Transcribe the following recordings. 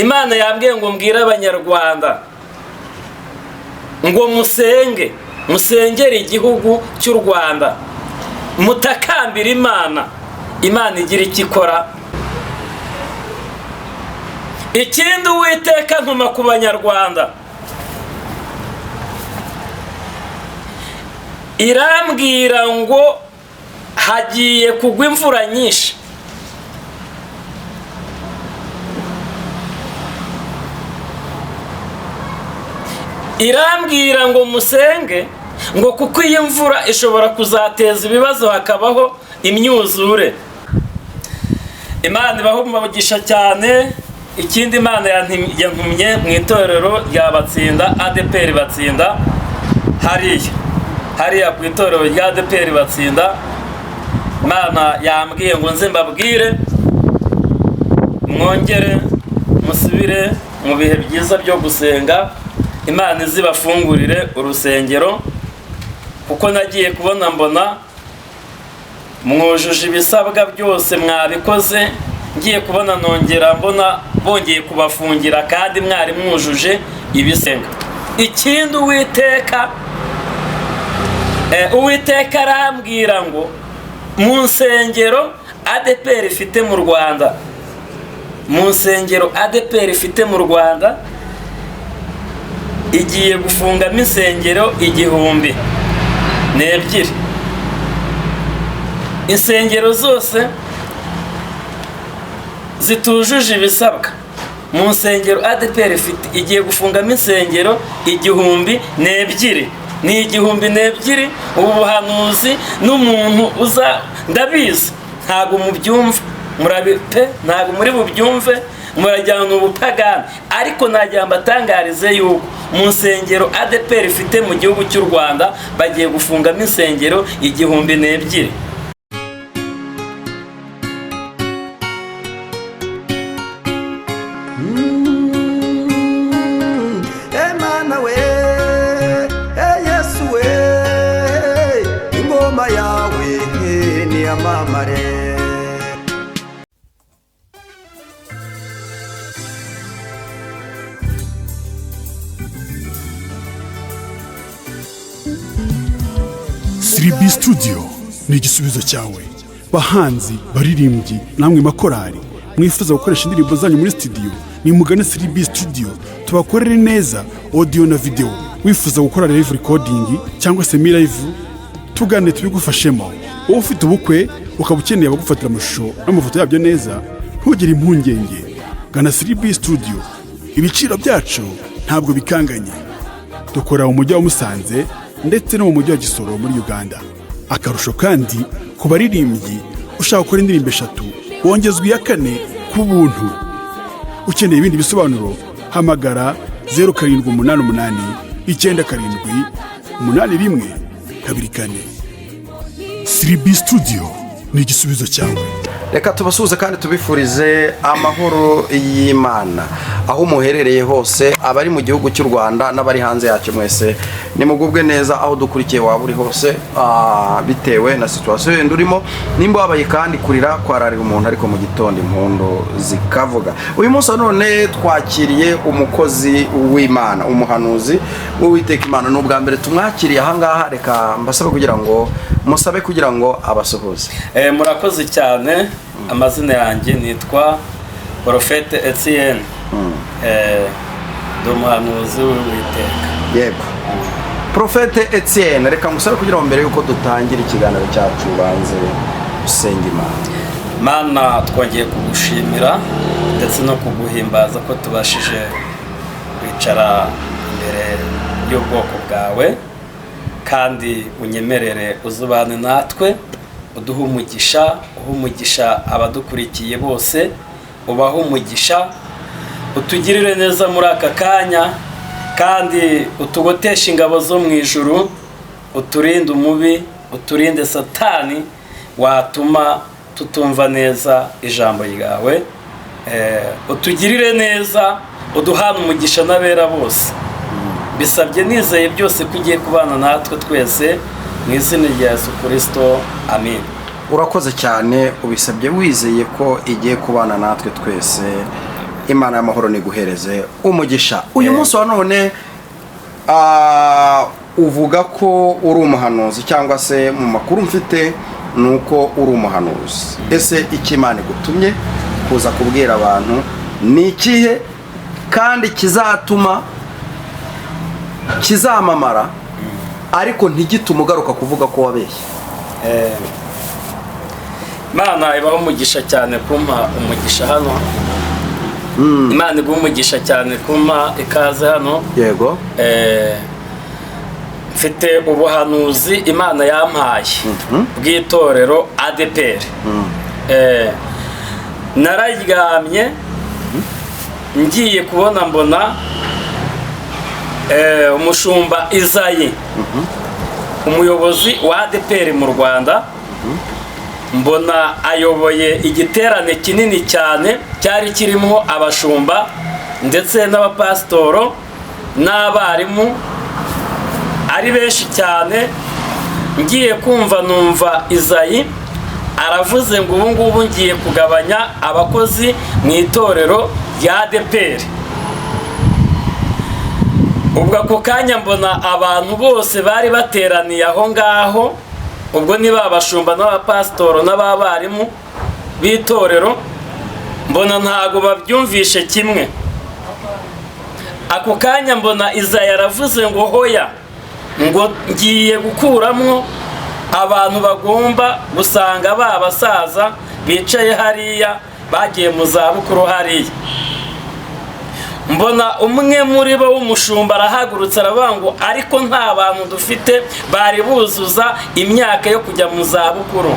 Imana yambwiye ngo mbwire abanyarwanda ngo musengere igihugu cy'u Rwanda, mutakambira Imana igira icyo ikora. Ikindi Uwiteka ntuma ku banyarwanda, irambwira ngo hagiye kugwa imvura nyinshi. Irambwira ngo musenge, ngo kuko iyi mvura ishobora kuzateza ibibazo, hakabaho imyuzure. Imana ibaho umugisha cyane. Ikindi Imana yantumye mu itorero rya Batsinda, ADPR Batsinda, hariya ku itorero rya ADPR Batsinda. Imana yambwiye ngo nze mbabwire mwongere musubire mu bihe byiza byo gusenga, Imana izibafungurire urusengero, kuko nagiye kubona mbona mwujuje ibisabwa byose mwabikoze. Ngiye kubona nongera mbona bongeye kubafungira kandi mwari mwujuje ibisenga. Ikindi Uwiteka arambwira ngo mu nsengero ADPR ifite mu Rwanda, igiye gufungamo insengero 1,000. Insengero zose zitujuje ibisabwa mu nsengero ADPR igiye gufungamo insengero 1,000. Ni 1,000. Ubu buhanuzi n'umuntu uza ndabizi ntago mubyumva, ntago muri bubyumve, murajyana ubupagani. Ariko najya mbatangarize yuko mu nsengero ADPR ifite mu gihugu cy'u Rwanda bagiye gufungamo insengero 1,000. Siribi Studio ni igisubizo cyawe. Bahanzi, baririmbyi, namwe makorari mwifuza gukoresha indirimbo zanyu muri studio, ni mugane Siribi Studio tubakorere neza audio na video. Wifuza gukora live recording cyangwa se live, tugane tubigufashemo. Wowe ufite ubukwe ukaba ukeneye abagufatira amashusho n'amafoto yabyo neza, ntugire impungenge, gana Siribi Studio. Ibiciro byacu ntabwo bikanganye. Dukora mu mujyi wa Musanze ndetse no mu mujyi wa Gisoro muri Uganda. Akarusho kandi ku baririmbyi ushaka gukora indirimbo 3 wongezwa iya 4 ku buntu. Ukeneye ibindi bisobanuro hamagara 0788 97 81 24. Siribi Studio ni igisubizo cyawe. Reka tubasuhuze kandi tubifurize amahoro y'Imana aho muherereye hose, abari mu gihugu cy'u Rwanda n'abari hanze yacyo mwese nimugubwe neza aho dukurikiye waba uri hose, bitewe na situation ndurimo. Nimba wabaye kandi kurira kwararira umuntu ariko mu gitondo impundu zikavuga. Uyu munsi none twakiriye umukozi w'Imana, umuhanuzi w'Uwiteka Imana. N'ubwa mbere tumwakiriye aha ngaha, reka mbasabe kugira ngo abasuhuze. Murakoze cyane. Amazina yanjye nitwa Prophète Etienne, umuhanuzi w'Uwiteka. Yego, Prophète Etienne, reka musabe kugira ngo mbere yuko dutangira ikiganiro cyacu banze usenga Imana. Mana, twongeye kugushimira ndetse no kuguhimbaza ko tubashije kwicara imbere y'ubwoko bwawe, kandi unyemerere uzubane natwe, uduhe umugisha abadukurikiye bose, ubahe umugisha, utugirire neza muri aka kanya, kandi utugoteshe ingabo zo mu ijuru, uturinde umubi, uturinde Satani watuma tutumva neza ijambo ryawe. Utugirire neza, uduhane umugisha n'abera bose. Bisabye nizeye byose kugiye kubana natwe twese mu izina rya Yesu Kristo, amen. Urakoze cyane, ubisabye wizeye ko igiye kubana natwe twese imana y'amahoro niguhereze umugisha. Uyu munsi wa none uvuga ko uri umuhanuzi, cyangwa se mu makuru mfite ni uko uri umuhanuzi. Ese icyo Imana igutumye kuza kubwira abantu ni ikihe, kandi kizatuma kizamamara ariko ntigitume ugaruka kuvuga ko wabeshye? Imana ibaho umugisha cyane kumpa umugisha hano. Imana iguha umugisha cyane kumpa ikaze hano. Yego. Mfite ubuhanuzi Imana yampaye bw'itorero ADEPR. Nararyamye ngiye kubona mbona umushumba Izayi, umuyobozi wa ADEPR mu Rwanda, mbona ayoboye igiterane kinini cyane cyari kirimo abashumba ndetse n'abapasitoro n'abarimu ari benshi cyane. Ngiye kumva numva Izayi aravuze ngo ubu ngubu ngiye kugabanya abakozi mu itorero rya ADEPR. Ubwo ako kanya mbona abantu bose bari bateraniye aho ngaho, ubwo niba abashumba n'abapasitoro n'abarimu b'itorero, mbona ntago babyumvishe kimwe. Ako kanya mbona Izayi aravuze ngo hoya, ngo ngiye gukuramo abantu bagomba gusanga ba basaza bicaye hariya bagiye mu zabukuru hariya. Mbona umwe muri bo w'umushumba arahagurutse aravuga ngo ariko nta bantu dufite bari buzuza imyaka yo kujya mu zabukuru.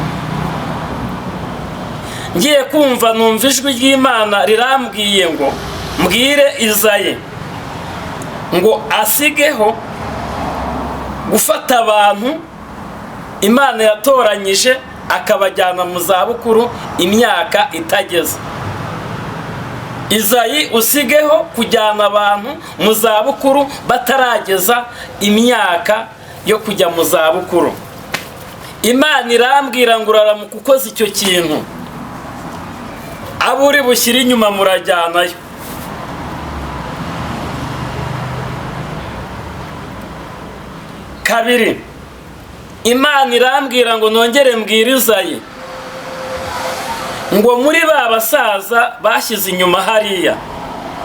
Ngiye kumva numva ijwi ry'Imana rirambwiye ngo mbwire Izayi ngo asigeho gufata abantu Imana yatoranyije akabajyana mu zabukuru imyaka itageze. Izayi usigeho kujyana abantu mu zabukuru batarageza imyaka yo kujya mu zabukuru. Imana irambwira ngo uraramuka ukoze icyo kintu, abo uri bushyire inyuma murajyanayo. Kabiri, Imana irambwira ngo nongere mbwire Izayi ngo muri ba basaza bashyize inyuma hariya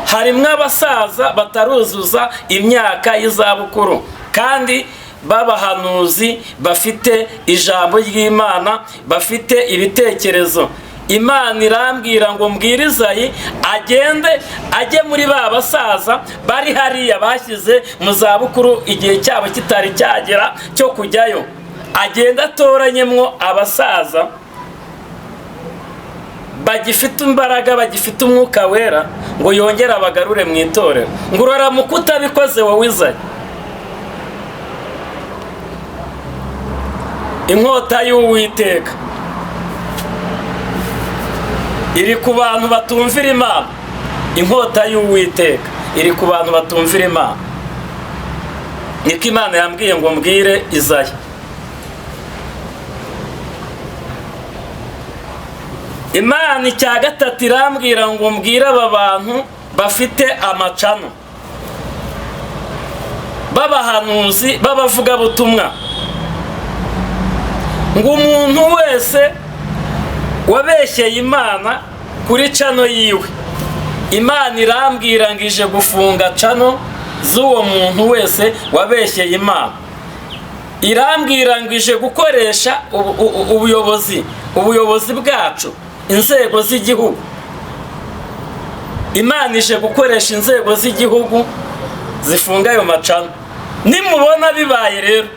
harimo abasaza bataruzuza imyaka y'izabukuru, kandi b'abahanuzi bafite ijambo ry'Imana, bafite ibitekerezo. Imana irambwira ngo mbwire Izayi agende ajye muri ba basaza bari hariya bashyize mu zabukuru igihe cyabo kitari cyagera cyo kujyayo, agenda atoranyemwo abasaza bagifite imbaraga, bagifite umwuka wera, ngo yongere abagarure mu itorero. Ngo uraramuka utabikoze wowe Izayi, inkota y'Uwiteka iri ku bantu batumvira Imana. Inkota y'Uwiteka iri ku bantu batumvira Imana. Niko Imana yambwiye ngo mbwire Izayi. Imana icya gatatu irambwira ngo mbwire aba bantu bafite amacano, b'abahanuzi, b'abavugabutumwa, ngo umuntu wese wabeshyeye Imana kuri cano yiwe, Imana irambwira ngo ije gufunga cano z'uwo muntu wese wabeshyeye Imana. Irambwira ngo ije gukoresha ubuyobozi bwacu, inzego z'igihugu. Imana ije gukoresha inzego z'igihugu zifunga ayo macano. Nimubona bibaye rero,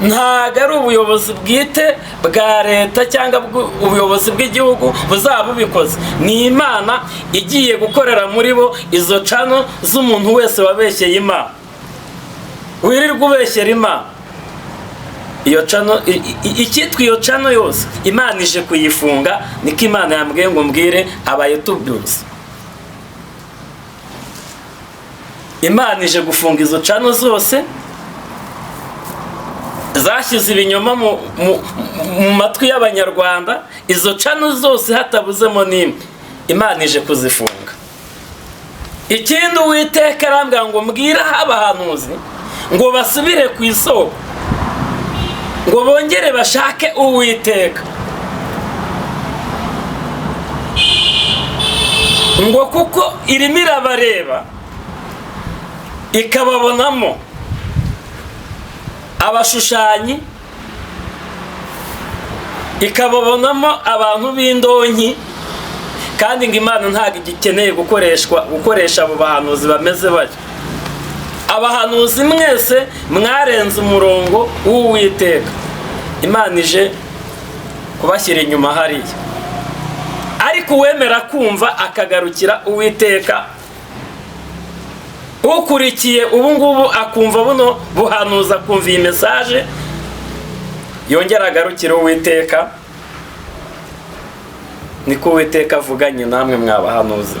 ntago ari ubuyobozi bwite bwa leta cyangwa ubuyobozi bw'igihugu buzaba bubikoze, ni Imana igiye gukorera muri bo izo cano z'umuntu wese wabeshyeye Imana. Wirirwa ubeshyera Imana, iyo cano, icyitwa iyo cano yose Imana ije kuyifunga. Niko Imana yambwiye ngo mbwire abayitubyutse. Imana ije gufunga izo cano zose zashyize ibinyoma mu matwi y'Abanyarwanda. Izo cano zose hatabuzemo n'imwe, Imana ije kuzifunga. ikindi Uwiteka arambwira ngo mbwira abahanuzi ngo basubire ku isoko, ngo bongere bashake Uwiteka, ngo kuko irimo irabareba ikababonamo abashushanyi, ikababonamo abantu b'indonki, kandi ngo Imana ntabwo igikeneye gukoresha abo bahanuzi bameze batyo. Abahanuzi mwese mwarenze umurongo w'Uwiteka, Imana ije kubashyira inyuma hariya. Ariko uwemera kumva akagarukira Uwiteka, ukurikiye ubu ngubu akumva buno buhanuzi, akumva iyi mesaje, yongera agarukira Uwiteka, niko Uwiteka avuganye namwe mwabahanuzi.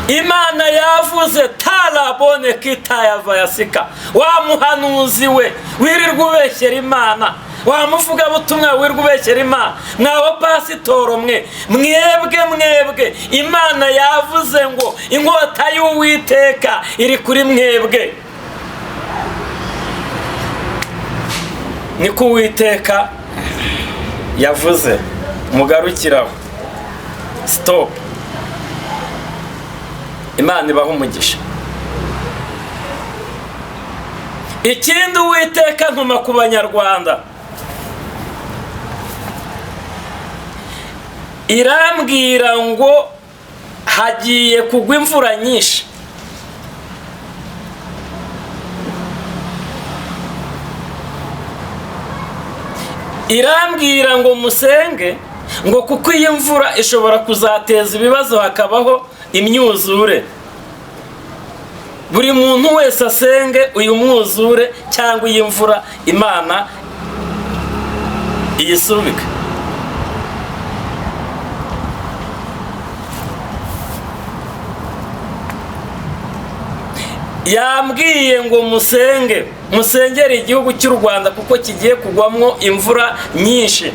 Imana yavuze tarabone kitayava yasika, wa muhanuzi we wirirwa ubeshyera Imana, wa muvugabutumwa wirirwa ubeshyera Imana, mwaho pasitoro mwebwe Imana yavuze ngo inkota y'Uwiteka iri kuri mwebwe. Niko Uwiteka yavuze, mugarukiraho. Stop. Imana ibaha umugisha. Ikindi Uwiteka ntuma ku Banyarwanda, irambwira ngo hagiye kugwa imvura nyinshi. Irambwira ngo musenge, ngo kuko iyi mvura ishobora kuzateza ibibazo hakabaho imyuzure. Buri muntu wese asenge uyu mwuzure cyangwa iyi mvura Imana iyisubike. Yambwiye ngo musengere igihugu cy'u Rwanda kuko kigiye kugwamwo imvura nyinshi,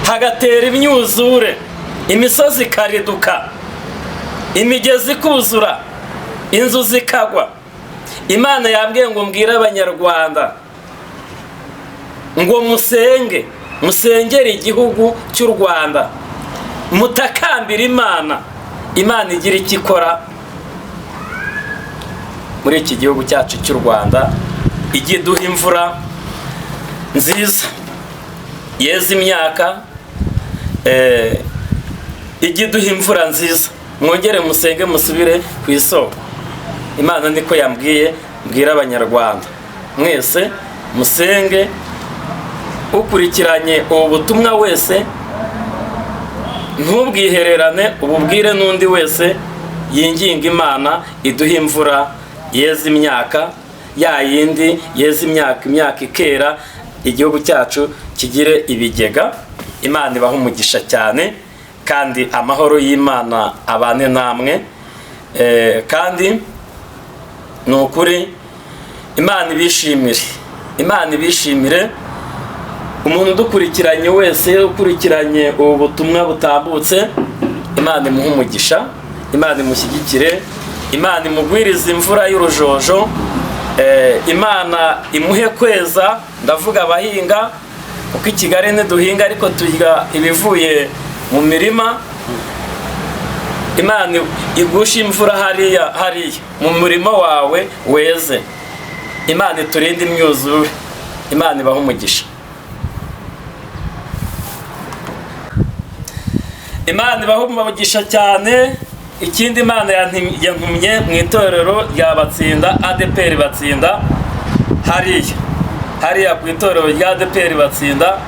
hagatera imyuzure, imisozi ikariduka, imigezi ikuzura, inzu zikagwa. Imana yambwiye ngo mbwire Abanyarwanda ngo musengere igihugu cy'u Rwanda, mutakambira Imana igira icyo ikora muri iki gihugu cyacu cy'u Rwanda, ijye duha imvura nziza yeza imyaka, ijye duha imvura nziza. Mwongere musenge musubire ku isoko. Imana niko yambwiye mbwira Abanyarwanda mwese musenge. Ukurikiranye ubu butumwa wese ntubwihererane, ububwire n'undi wese yinginga Imana iduha imvura yeza imyaka, ya yindi yeza imyaka ikera, igihugu cyacu kigire ibigega. Imana ibaha umugisha cyane, kandi amahoro y'Imana abane namwe. Kandi ni ukuri Imana ibishimire umuntu udukurikiranye wese, ukurikiranye ubu butumwa butambutse. Imana imuhe umugisha, Imana imushyigikire, Imana imugwirize imvura y'urujojo, Imana imuhe kweza. Ndavuga abahinga, kuko i Kigali ntiduhinga ariko turya ibivuye mu mirima. Imana igusha imvura hariya mu murima wawe weze. Imana iturinde imyuzure, Imana ibaha umugisha. Imana ibaha umugisha cyane. Ikindi Imana yantumye mu itorero rya Batsinda, ADPR Batsinda, hariya ku itorero rya ADPR Batsinda.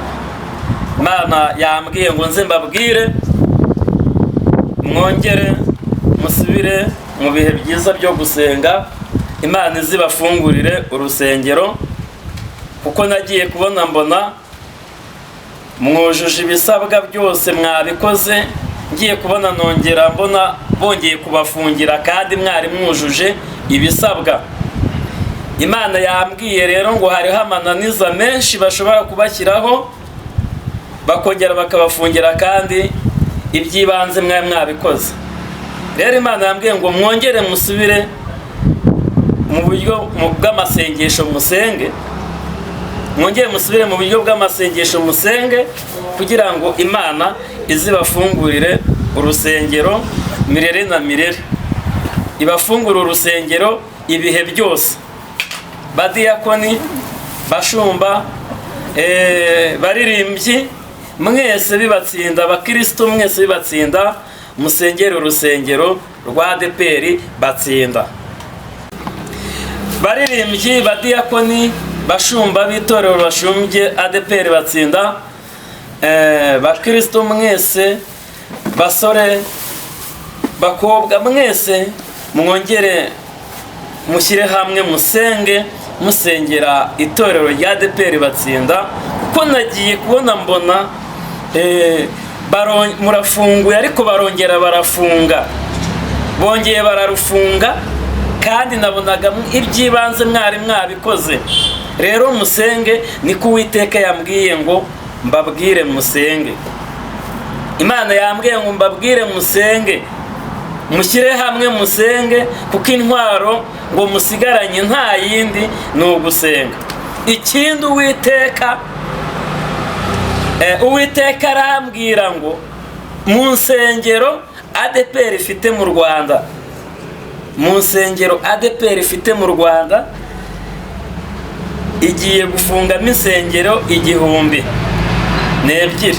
Imana yambwiye ngo nze mbabwire mwongere musubire mu bihe byiza byo gusenga, Imana izibafungurire urusengero, kuko nagiye kubona mbona mwujuje ibisabwa byose mwabikoze. Ngiye kubona nongera mbona bongeye kubafungira kandi mwari mwujuje ibisabwa. Imana yambwiye rero ngo hariho amananiza menshi bashobora kubashyiraho, bakongera bakabafungira kandi iby'ibanze mwari mwabikoze. rero Imana yambwiye ngo mwongere musubire mu buryo bw'amasengesho musenge, mwongere musubire mu buryo bw'amasengesho musenge kugira ngo Imana izibafungurire urusengero mirere na mirere, ibafungura urusengero ibihe byose. Badiyakoni, bashumba, baririmbyi, mwese bibatsinda, abakristo mwese bibatsinda, musengere urusengero rwa ADEPR batsinda. Baririmbyi, badiyakoni, bashumba b'itorero bashumbye ADEPR batsinda. Bakristo mwese, basore, bakobwa mwese, mwongere mushyire hamwe musenge, musengera itorero rya ADEPR batsinda. Kuko nagiye kubona mbona murafunguye ariko barongera barafunga, bongeye bararufunga, kandi nabonaga iby'ibanze mwari mwabikoze. Rero musenge, niko Uwiteka yambwiye ngo mbabwire musenge. Imana yambwiye ngo mbabwire musenge, mushyire hamwe musenge, kuko intwaro ngo musigaranye nta yindi ni ugusenga. Ikindi Uwiteka arambwira ngo mu nsengero ADEPR ifite mu Rwanda, mu nsengero ADEPR ifite mu Rwanda igiye gufungamo insengero 1002.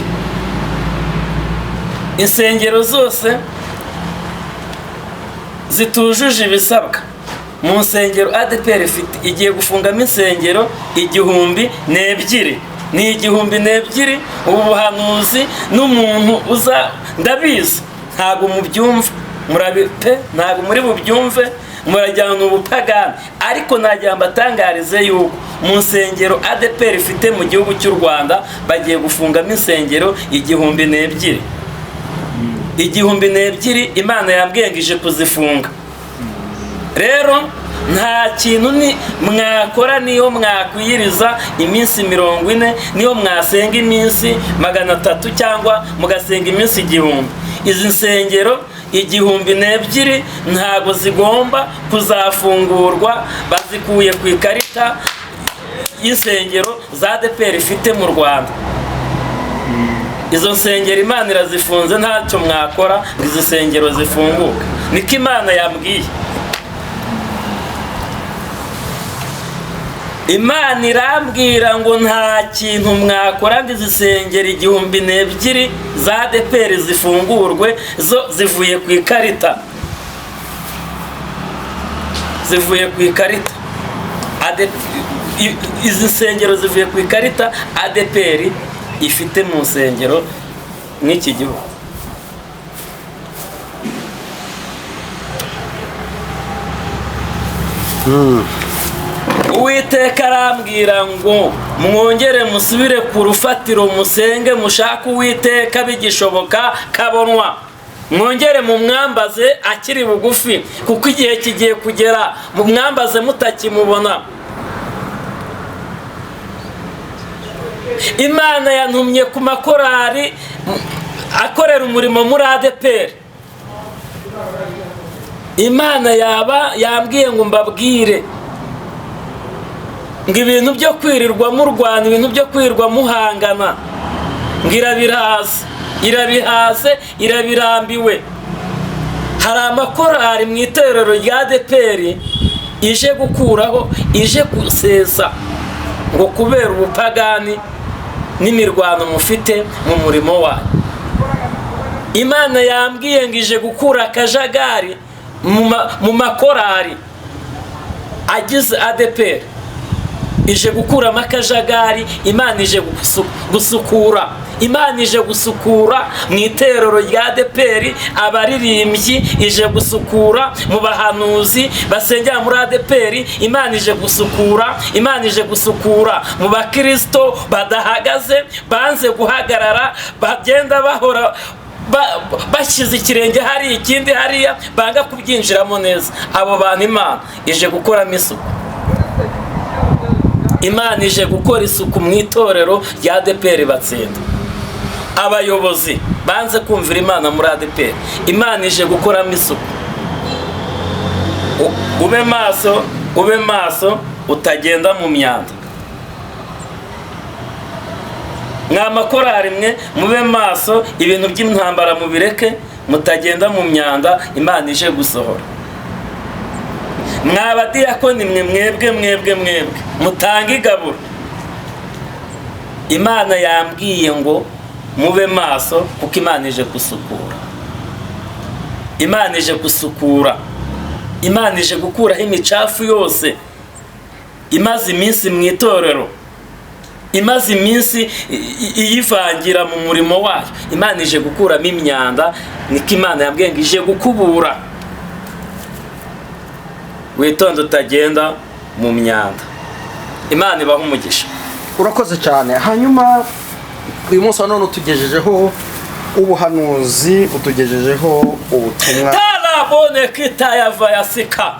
Insengero zose zitujuje ibisabwa, mu nsengero ADEPR ifite igiye gufungamo insengero 1002. Ni 1002. Ubu buhanuzi n'umuntu uza ndabizi ntago mubyumva, murabipe ntago muri bubyumve, murajyana ubupagani, ariko najya mbatangarize yuko mu nsengero ADEPR ifite mu gihugu cy'u Rwanda bagiye gufungamo insengero 1002. 1002 Imana yambwiye ngo ije kuzifunga. Rero nta kintu mwakora niyo mwakwiyiriza iminsi 40, niyo mwasenga iminsi 300 cyangwa mugasenga iminsi 1000. Izi nsengero 1002 ntago zigomba kuzafungurwa, bazikuye ku ikarita y'insengero za ADEPR ifite mu Rwanda. Izo nsengero Imana irazifunze, ntacyo mwakora ngo izi nsengero zifunguke. Niko Imana yambwiye. Imana irambwira ngo nta kintu mwakora ngo izi nsengero 1002 za ADEPR zifungurwe, zo zivuye ku ikarita, zivuye ku ikarita. Izi nsengero zivuye ku ikarita ADEPR ifite mu nsengero n'iki gihugu. Uwiteka arambwira ngo mwongere musubire ku rufatiro musenge, mushaka Uwiteka bigishoboka kabonwa, mwongere mu mwambaze akiri bugufi, kuko igihe kigiye kugera mu mwambaze mutakimubona. Imana yantumye ku makorari akorera umurimo muri ADEPR. Imana yambwiye ngo mbabwire ngo ibintu byo kwirirwa mu Rwanda, ibintu byo kwirirwa muhangana, ngo irabihaze, irabirambiwe. Hari amakorari mu itorero rya ADEPR ije gukuraho, ije gusesa, ngo kubera ubupagani n'imirwano mufite mu murimo wayo. Imana yambwiye ngo ije gukura akajagari mu makorari agize ADEPR, ije gukuramo akajagari. Imana ije gusukura, Imana ije gusukura mu itorero rya ADEPR, abaririmbyi ije gusukura, mu bahanuzi basengera muri ADEPR Imana ije gusukura, Imana ije gusukura mu bakristo badahagaze, banze guhagarara, bagenda bahora bashyize ikirenge hari ikindi hariya, banga kubyinjiramo neza. Abo bantu Imana ije gukoramo isuku. Imana ije gukora isuku mu itorero rya ADEPR batsinda. Abayobozi banze kumvira Imana muri ADEPR. Imana ije gukoramo isuku. ube maso utagenda mu myanda. Mwamakorari mwe mube maso, ibintu by'intambara mubireke, mutagenda mu myanda, Imana ije gusohora. Mwabadiyakoni mwe mwebwe mutanga igaburo. Imana yambwiye ngo mube maso kuko Imana ije gusukura. Imana ije gusukura. Imana ije gukuraho imicafu yose imaze iminsi mu itorero, imaze iminsi iyivangira mu murimo wayo. Imana ije gukuramo imyanda, niko Imana yambwiye ngo ije gukubura. Witonde utagenda mu myanda. Imana ibaha umugisha. Urakoze cyane. Hanyuma uyu munsi none utugejejeho ubuhanuzi, utugejejeho ubutumwa. Tarabone kitayava yasika.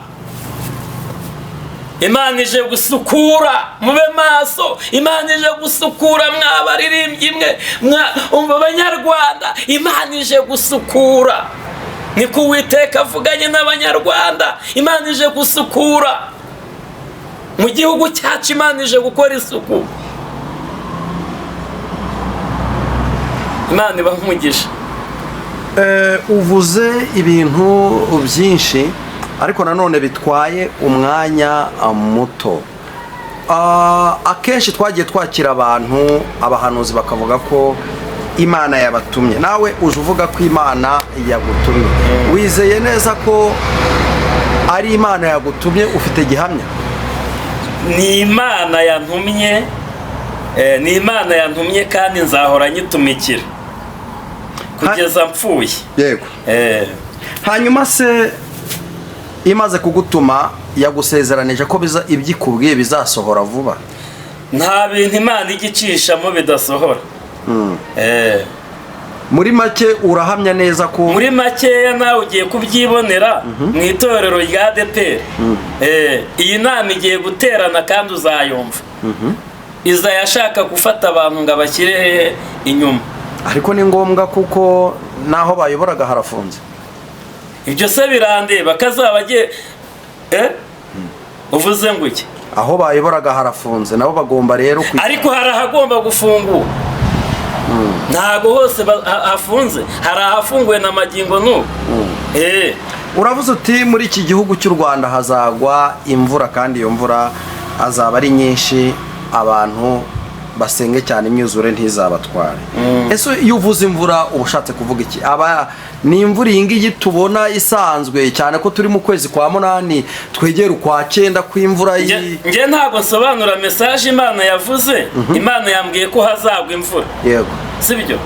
Imana ije gusukura, mube maso. Imana ije gusukura, mwabaririmbyi mwe, umva abanyarwanda. Imana ije gusukura. Niko Uwiteka avuganye n'abanyarwanda. Imana ije gusukura. Mu gihugu cyacu Imana ije gukora isuku. Imana ibaha umugisha. Uvuze ibintu byinshi ariko nanone bitwaye umwanya muto. Akenshi twagiye twakira abantu, abahanuzi bakavuga ko Imana yabatumye. Nawe uje uvuga ko Imana yagutumye. Wizeye neza ko ari Imana yagutumye? Ufite gihamya? Ni Imana yantumye, ni Imana yantumye kandi nzahora nyitumikira kugeza mpfuye. Yego. Hanyuma se imaze kugutuma yagusezeranije ko ibyikubwiye bizasohora vuba? Nta bintu Imana igicishamo bidasohora. Muri make urahamya neza ko? Muri makeya nawe ugiye kubyibonera mu itorero rya ADEPR. Iyi nama igiye guterana kandi uzayumva. Iza yashaka gufata abantu ngo abashyire inyuma. Ariko ni ngombwa kuko naho bayoboraga harafunze. Ibyo se birandeba kazabagiye uvuze ngo iki? Aho bayoboraga harafunze, nabo bagomba rero ariko hari ahagomba gufungura. Ntago hose hafunze, hari ahafunguwe na magingo n'ubu. Uravuze uti muri iki gihugu cy'u Rwanda hazagwa imvura kandi iyo mvura azaba ari nyinshi, abantu basenge cyane imyuzure ntizabatware. Ese iyo uvuze imvura ubushatse kuvuga iki? Ni imvura iyi ngiyi tubona isanzwe cyane ko turi mu kwezi kwa munani twegera ukwa 9 kw'imvura nge ntago nsobanura message Imana yavuze. Imana yambwiye ko hazagwa imvura. Yego. Sibyo?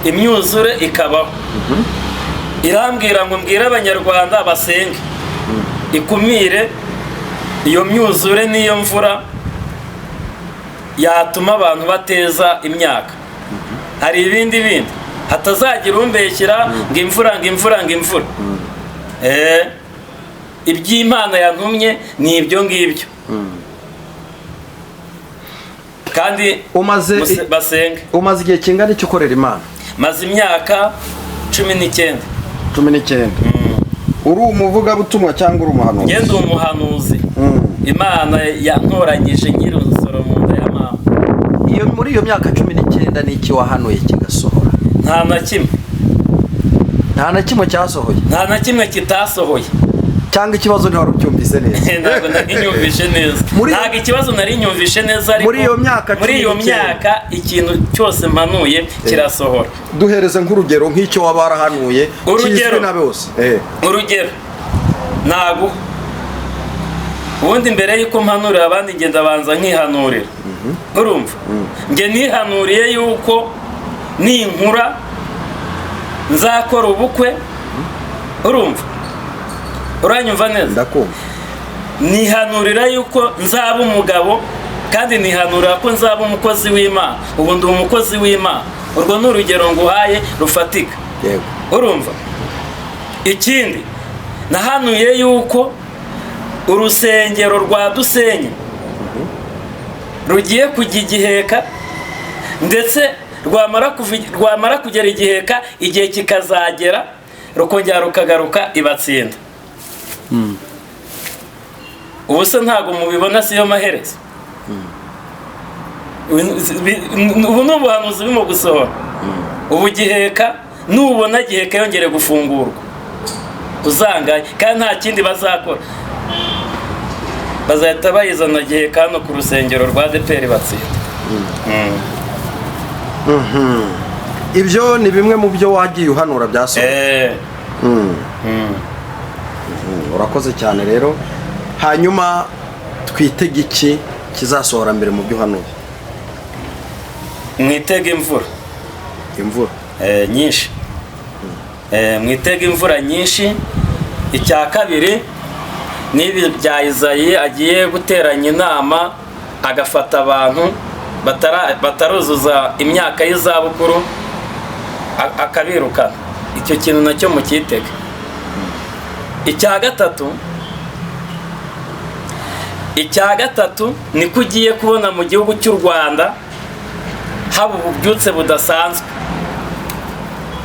Imyuzure ikabaho. Irambwira ngo mbwira abanyarwanda basenge. Ikumire iyo myuzure n'iyo mvura yatuma abantu bateza imyaka. Hari ibindi hatazagira umbeshyira ngo imvura. Iby'Imana yantumye ni ibyo ngibyo. Kandi basenge. Umaze igihe kingana iki ukorera Imana? Maze imyaka 19. 19. Uri umuvugabutumwa cyangwa uri umuhanuzi? Ngende umuhanuzi. Imana yantoranyije nyiri umusoro mu nda ya mama. Muri iyo myaka 19 ni iki wahanuye kigasohora? Nta na kimwe. Nta na kimwe cyasohoye? Nta na kimwe kitasohoye. Cyangwa ikibazo ntiwari ucyumvise neza? Ntabwo narinyumvishe neza. Ntabwo ikibazo narinyumvishe neza, ariko muri iyo myaka ikintu cyose mpanuye kirasohora. Duhereze nk'urugero nk'icyo waba warahanuye kizwe na bose. Urugero ntago ubundi mbere yuko mpanurira abandi ngenda banza nkihanurira. Urumva? Nge nihanuriye yuko ninkura nzakora ubukwe. Urumva? Uranyumva neza? Ndakumva. Nihanurira yuko nzaba umugabo kandi nihanurira ko nzaba umukozi w'Imana. Ubu ndi umukozi w'Imana. Urwo ni urugero nguhaye rufatika. Yego. Urumva? Ikindi nahanuye yuko urusengero rwa Dusenyi rugiye kujya igiheka, ndetse rwamara kugera igiheka, igihe kikazagera rukongera rukagaruka ibatsinda. Ubu se ntabwo mubibona siyo maherezo? Ubu ni ubuhanuzi burimo gusohora. Ubu giheka nubona giheka yongere gufungurwa uzangaye, kandi nta kindi bazakora, bazahita bayizana giheka hano ku rusengero rwa ADEPR batsinda. Ibyo ni bimwe mu byo wagiye uhanura byasohoye. Urakoze cyane rero. Hanyuma twitege iki kizasohora mbere mu byo uhanuye? Mwitege imvura nyinshi. Mwitege imvura nyinshi. Icya kabiri n'ibi bya Izayi agiye guteranya inama agafata abantu bataruzuza imyaka y'izabukuru akabirukana. Icyo kintu nacyo mukitege. Icya gatatu ni ko ugiye kubona mu gihugu cy'u Rwanda haba ububyutse budasanzwe.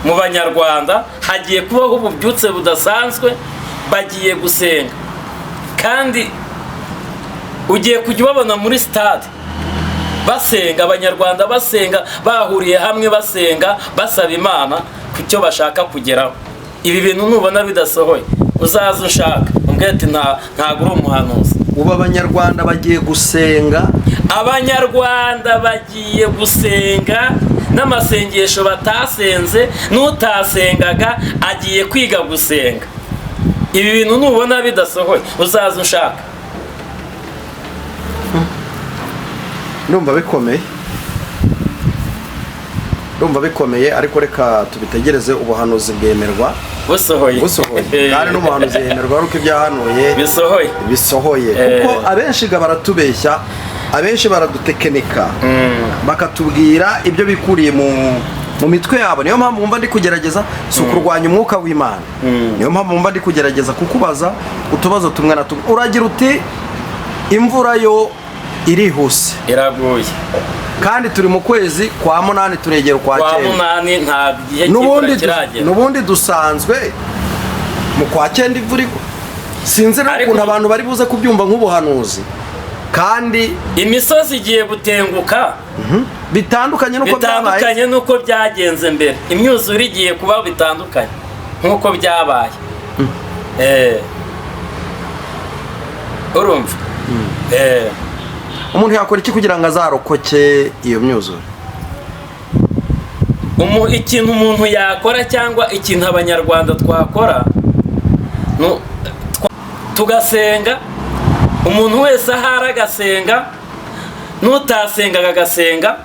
Mu banyarwanda hagiye kubaho ububyutse budasanzwe, bagiye gusenga, kandi ugiye kujya ubabona muri stade basenga, abanyarwanda basenga, bahuriye hamwe basenga, basaba Imana ku cyo bashaka kugeraho. Ibi bintu nubona bidasohoye uzaza ushaka umbwira ati ntabwo uri umuhanuzi. Ubu abanyarwanda bagiye gusenga, abanyarwanda bagiye gusenga n'amasengesho batasenze, n'utasengaga agiye kwiga gusenga. Ibi bintu nubona bidasohoye uzaza ushaka. Ndumva bikomeye, ariko reka tubitegereze. Ubuhanuzi bwemerwa busohoye, kandi n'umuhanuzi yemerwa ariko ibyahanuye bisohoye. Kuko abenshi baratubeshya, abenshi baradutekinika, bakatubwira ibyo bikuriye mu mitwe yabo. Niyo mpamvu mumva ndi kugerageza si ukurwanya umwuka w'Imana. Niyo mpamvu mumva ndi kugerageza kukubaza utubazo tumwe na tumwe. Uragira uti imvura yo irihuse, iraguye, kandi turi mu kwezi kwa munani, turegera ukwa cyenda. Nta gihe cy'imvura kiragera. N'ubundi dusanzwe mu kwa cyenda imvura igwa. Sinzi n'ukuntu abantu bari buze kubyumva nk'ubuhanuzi, kandi imisozi igiye gutenguka bitandukanye n'uko byagenze mbere. Imyuzure igiye kuba bitandukanye nk'uko byabaye. Urumva? Umuntu yakora iki kugira ngo azarokoke iyo myuzure? Ikintu umuntu yakora, cyangwa ikintu abanyarwanda twakora, tugasenga. Umuntu wese ahari agasenga, n'utasengaga agasenga,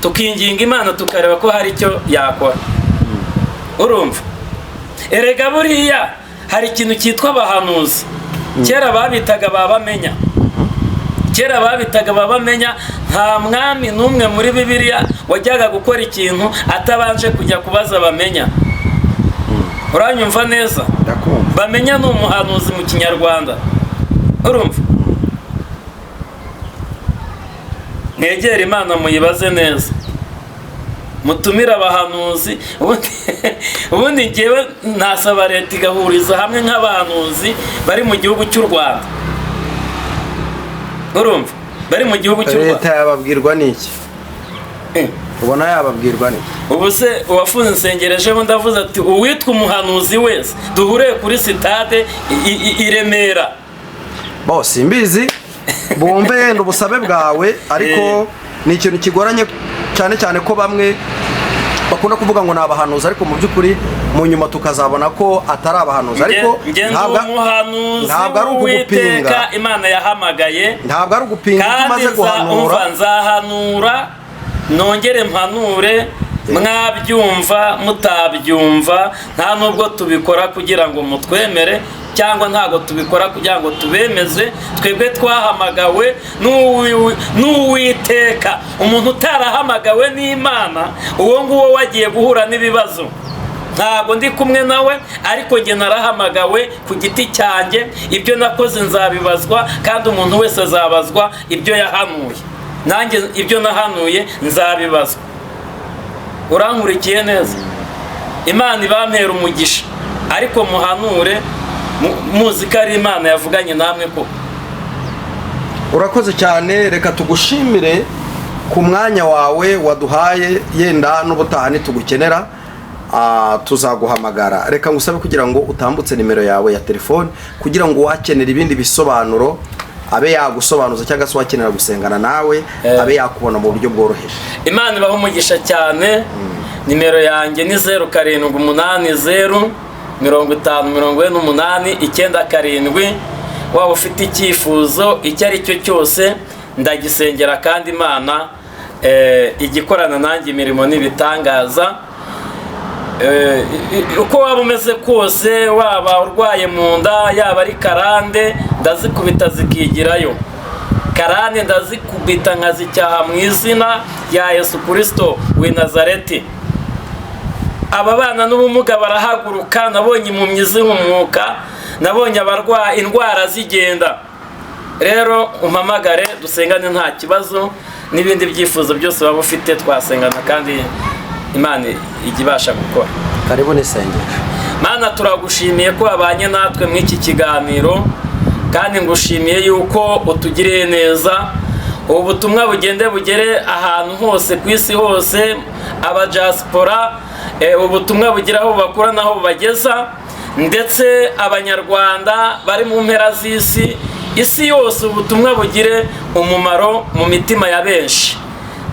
tukinginga Imana tukareba ko hari icyo yakora. Urumva? Erega buriya hari ikintu cyitwa abahanuzi. Kera babitaga babamenya. Nta mwami n'umwe muri Bibiliya wajyaga gukora ikintu atabanje kujya kubaza bamenya. Uranyumva neza? Bamenya ni umuhanuzi mu Kinyarwanda. Urumva? Mwegera Imana muyibaze neza, mutumira abahanuzi. Ubundi ngewe nasaba leta igahuriza hamwe nk'abahanuzi bari mu gihugu cy'u Rwanda. Urumva? Bari mu gihugu cy'u Rwanda. Leta yababwirwa n'iki? Ubona yababwirwa n'iki? Ubu se uwafunze insengerejeho ndavuze ati uwitwa umuhanuzi wese duhure kuri sitade i Remera. Simbizi, bumve yenda ubusabe bwawe, ariko ni ikintu kigoranye cyane ko bamwe bakunda kuvuga ngo ni abahanuzi, ariko mu by'ukuri mu nyuma tukazabona ko atari abahanuzi. Ariko ntabwo ari ukugupinga. Imana yahamagaye, ntabwo ari ugupinga ko umaze guhanura. Nzahanura nongere mpanure, mwabyumva mutabyumva, nta nubwo tubikora kugira ngo mutwemere, cyangwa ntago tubikora kugira ngo tubemeze. Twebwe twahamagawe n'Uwiteka. Umuntu utarahamagawe n'Imana, uwo nguwo wagiye guhura n'ibibazo. Ntago ndi kumwe nawe, ariko njye narahamagawe ku giti cyanjye. Ibyo nakoze nzabibazwa, kandi umuntu wese azabazwa ibyo yahanuye. Nanjye ibyo nahanuye nzabibazwa. urankurikiye neza? Imana ibampera umugisha, ariko muhanure muzi ko ari Imana yavuganye namwe ko. Urakoze cyane, reka tugushimire ku mwanya wawe waduhaye, yenda n'ubutaha nitugukenera tuzaguhamagara. Reka ngusabe kugira ngo utambutse nimero yawe ya telefone kugira ngo wakenera ibindi bisobanuro abe yagusobanuza cyangwa se wakenera gusengana nawe abe yakubona mu buryo bworoheje. Imana ibaho umugisha cyane. Nimero yanjye ni 0780 5048 waba ufite icyifuzo icyo ari cyo cyose ndagisengera, kandi Imana igikorana nanjye imirimo n'ibitangaza. Uko waba umeze kose, waba urwaye mu nda, yaba ari karande, ndazikubita zikigirayo. Karande ndazikubita nkazicyaha mu izina rya Yesu Kristo w'i Nazareti. Aba bana n'ubumuga barahaguruka, nabonye impumyi zihumuka, nabonye abarwaye indwara zigenda. Rero umpamagare dusengane nta kibazo, n'ibindi byifuzo byose waba ufite twasengana, kandi Imana igibasha gukora. Karibu nisengesho. Mana, turagushimiye ko wabanye natwe muri iki kiganiro, kandi ngushimiye yuko utugiriye neza. Ubutumwa bugende bugere ahantu hose ku isi hose, abadiaspora ubutumwa bugira aho bakura naho bageza, ndetse abanyarwanda bari mu mpera z'isi, isi yose ubutumwa bugire umumaro mu mitima ya benshi.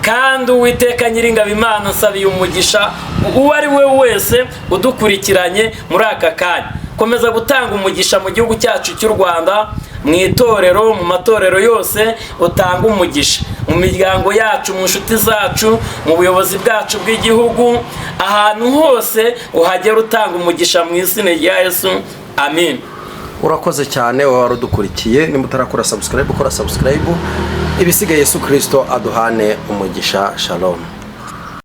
Kandi Uwiteka Nyiringabo Imana, nsabiye umugisha uwo ari we wese udukurikiranye muri aka kanya. Komeza gutanga umugisha mu gihugu cyacu cy'u Rwanda, mu itorero, mu matorero yose utanga umugisha, mu miryango yacu, mu nshuti zacu, mu buyobozi bwacu bw'igihugu, ahantu hose uhagera utanga umugisha mu izina rya Yesu, amen. Urakoze cyane wowe warudukurikiye. Nimba utarakora subscribe, ukora subscribe. Ibisigaye Yesu Kristo aduhane umugisha. Shalom.